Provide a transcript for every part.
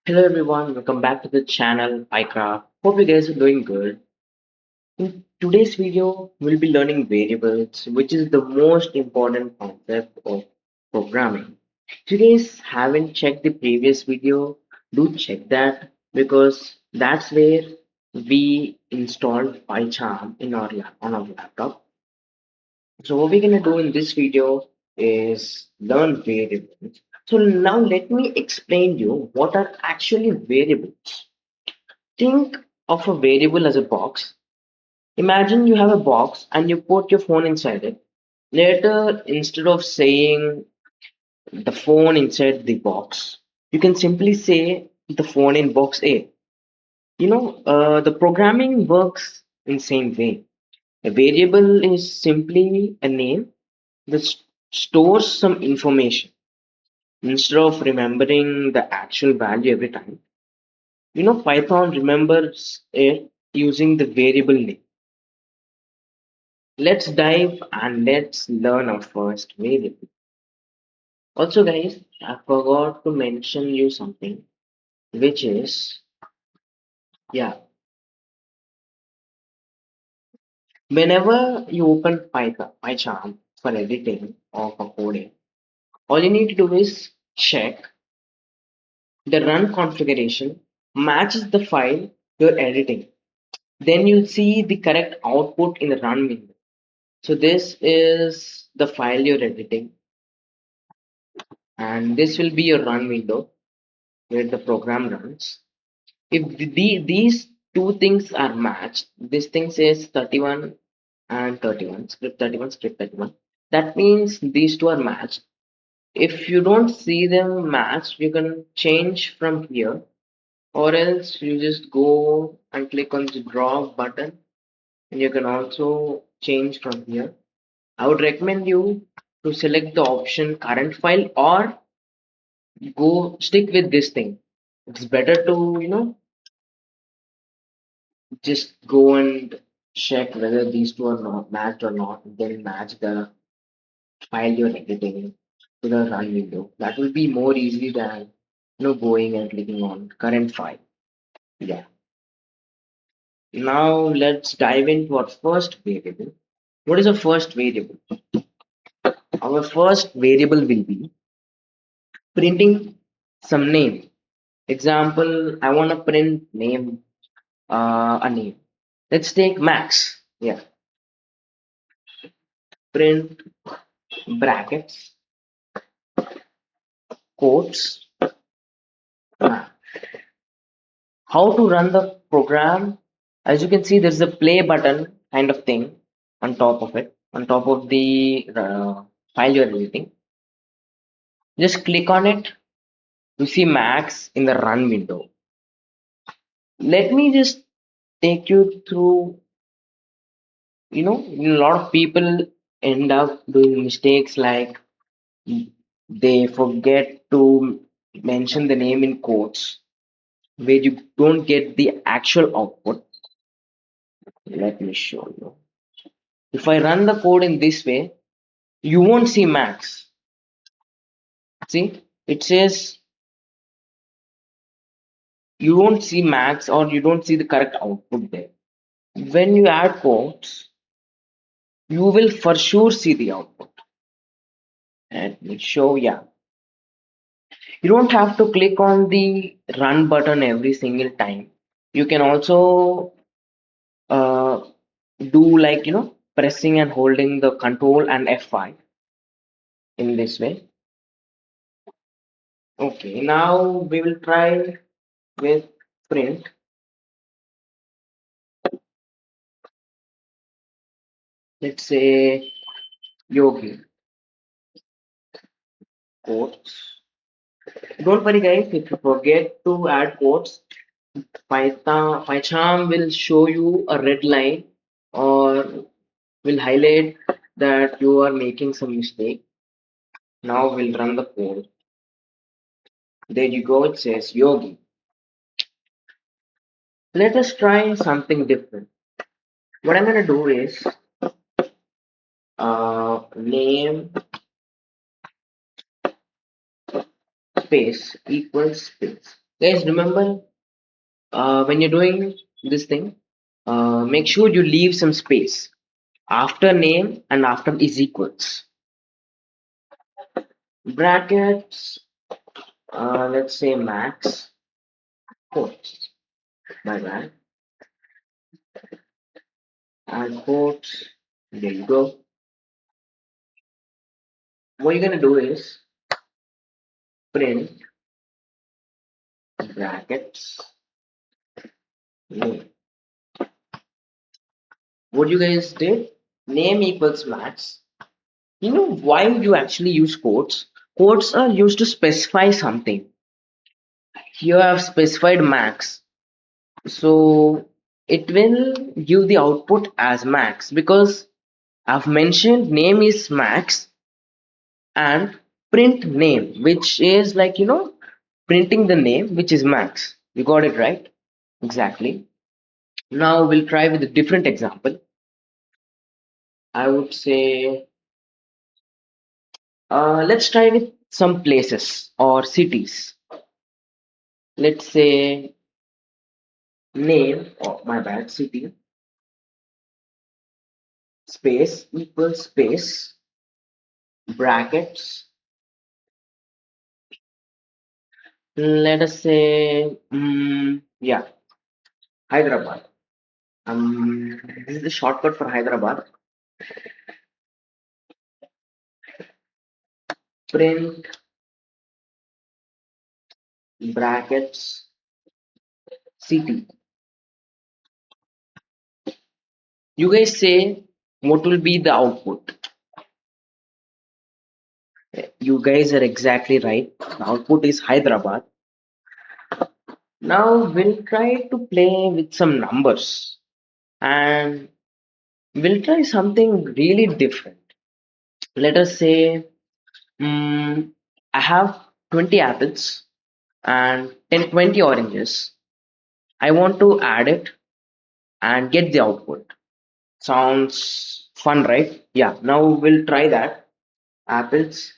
Hello everyone, welcome back to the channel iCraft. Hope you guys are doing good. In today's video, we'll be learning variables, which is the most important concept of programming. If you guys haven't checked the previous video, do check that because that's where we installed PyCharm on our laptop. So what we're gonna do in this video is learn variables. So now let me explain you what are actually variables. Think of a variable as a box. Imagine you have a box and you put your phone inside it. Later, instead of saying the phone inside the box, you can simply say the phone in box A. The programming works in same way. A variable is simply a name that stores some information instead of remembering the actual value every time. Python remembers it using the variable name. Let's dive and let's learn our first variable. Also, guys, I forgot to mention you something, which is, yeah, whenever you open PyCharm for editing or for coding, all you need to do is check the run configuration matches the file you're editing. Then you'll see the correct output in the run window. So this is the file you're editing, and this will be your run window where the program runs. If these two things are matched, this thing says 31 and 31, script 31, script 31. That means these two are matched. If you don't see them matched, you can change from here, or else you just go and click on the draw button, and you can also change from here. I would recommend you to select the option current file or go stick with this thing. It's better to, just go and check whether these two are not matched or not, then match the file you're editing to the run window. That will be more easy than going and clicking on current file. Yeah. Now let's dive into our first variable. What is our first variable? Our first variable will be printing some name. Example, I want to print name, a name. Let's take Max. Yeah. Print brackets, quotes, Max. How to run the program? As you can see, there's a play button kind of thing on top of it, on top of the file you're editing. Just click on it to see Max in the run window. Let me just take you through, a lot of people end up doing mistakes like they forget to mention the name in quotes where you don't get the actual output. Let me show you. If I run the code in this way, you won't see Max. See, it says you won't see Max or you don't see the correct output there. When you add quotes, you will for sure see the output. Let me show, yeah. You don't have to click on the run button every single time. You can also uh, do like, pressing and holding the control and F5 in this way. Okay, now we will try with print. Let's say Yogi quotes. Don't worry, guys, if you forget to add quotes, PyCharm will show you a red line or will highlight that you are making some mistake. Now we'll run the code. There you go, it says Yogi. Let us try something different. What I'm gonna do is name space equals space. Guys, remember when you're doing this thing, make sure you leave some space after name and after is equals. Brackets, let's say max, quotes, my bad, and quotes, there you go. What you're gonna do is print brackets name. What you guys did? Name equals max. You know why you actually use quotes? Quotes are used to specify something. Here I have specified max. So it will give the output as max because I've mentioned name is max and print name, which is like, printing the name, which is max. You got it right? Exactly. Now we'll try with a different example. I would say, let's try with some places or cities. Let's say name, oh my bad, city, space equals space, brackets. Let us say, yeah, Hyderabad. This is the shortcut for Hyderabad. Print brackets city. You guys say what will be the output? You guys are exactly right. The output is Hyderabad. Now we'll try to play with some numbers and we'll try something really different. Let us say I have 20 apples and 20 oranges. I want to add it and get the output. Sounds fun, right? Yeah, now we'll try that. Apples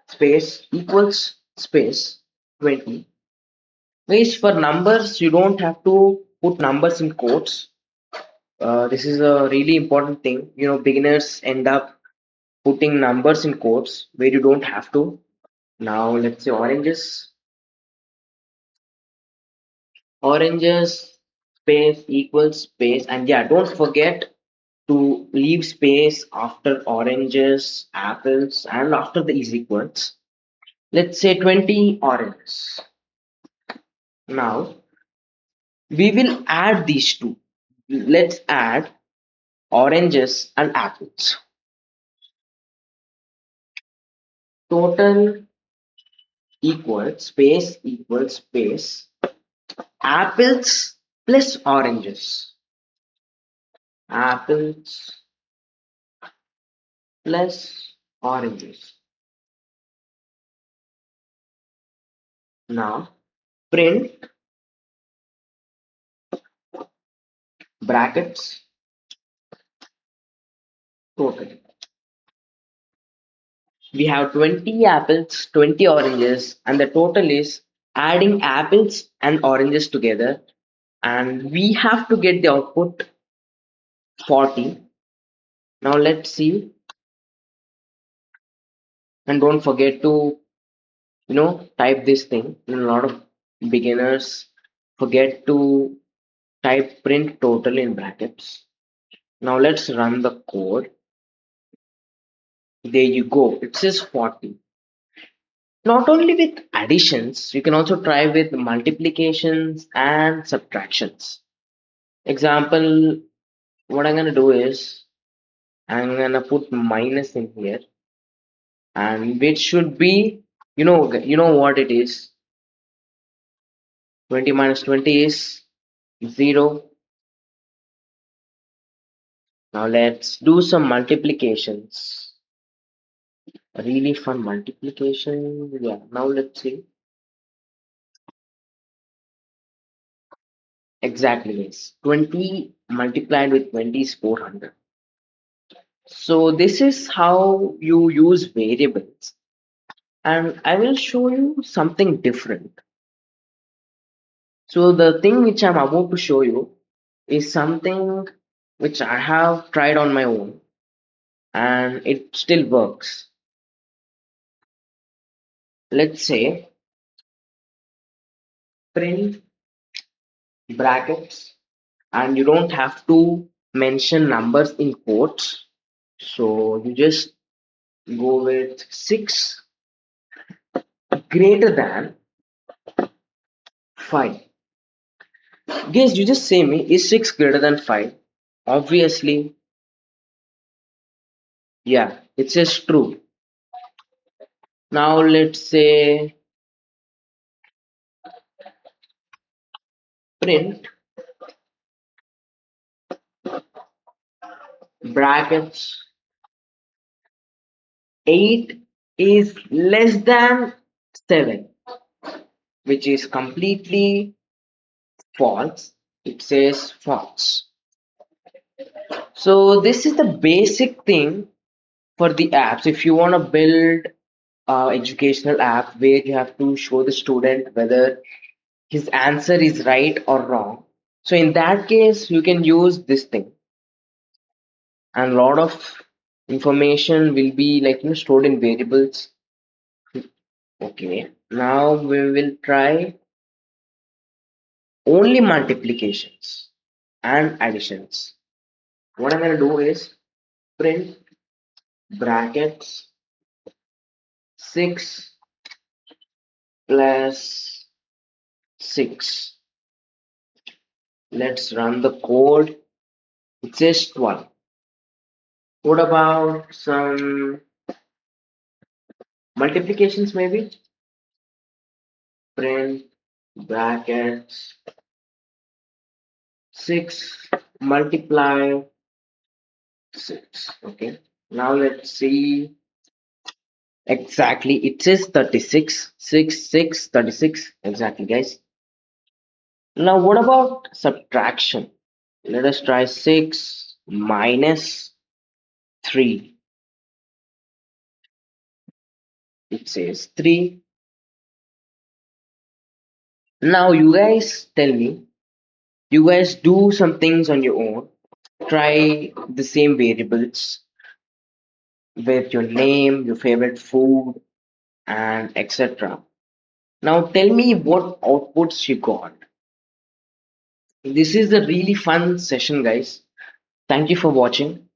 space equals space 20. Guys, for numbers, you don't have to put numbers in quotes. This is a really important thing. Beginners end up putting numbers in quotes where you don't have to. Now, let's say oranges. Oranges space equals space. And yeah, don't forget to leave space after oranges, apples, and after the is equals. Let's say 20 oranges. Now, we will add these two. Let's add oranges and apples. Total equals space apples plus oranges. Apples plus oranges. Now, print brackets total. We have 20 apples, 20 oranges, and the total is adding apples and oranges together. And we have to get the output 40. Now let's see. And don't forget to, type this thing. A lot of beginners forget to type print total in brackets. Now let's run the code. There you go. It says 40. Not only with additions, you can also try with multiplications and subtractions. Example, what I'm going to do is I'm going to put minus in here and which should be, you know what it is. 20 minus 20 is 0. Now let's do some multiplications. A really fun multiplication. Yeah, now let's see. Exactly, yes. 20 multiplied with 20 is 400. So this is how you use variables and I will show you something different. So the thing which I'm about to show you is something which I have tried on my own and it still works. Let's say print brackets, and you don't have to mention numbers in quotes. So you just go with 6 greater than 5. Guys, you just say me, is 6 greater than 5? Obviously, yeah, it says true. Now let's say print brackets 8 is less than 7, which is completely false. It says false. So this is the basic thing for the apps. If you want to build educational app where you have to show the student whether his answer is right or wrong. So in that case, you can use this thing, and a lot of information will be like stored in variables. Okay, now we will try only multiplications and additions. What I'm gonna do is print brackets 6 plus 6. Let's run the code. It says 12. What about some multiplications maybe? Print brackets 6 multiply 6. Okay. Now let's see exactly. It says 36. 6, 6, 36. Exactly, guys. Now what about subtraction? Let us try 6 minus 3. It says 3. Now you guys tell me, you guys do some things on your own. Try the same variables with your name, your favorite food, and etc. Now tell me what outputs you got. This is a really fun session, guys. Thank you for watching.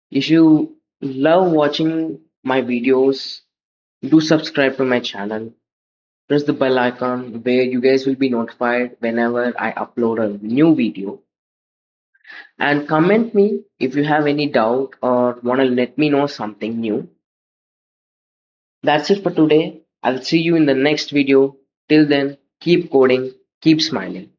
If you love watching my videos, do subscribe to my channel. Press the bell icon where you guys will be notified whenever I upload a new video. And comment me if you have any doubt or want to let me know something new. That's it for today. I'll see you in the next video. Till then, keep coding, keep smiling.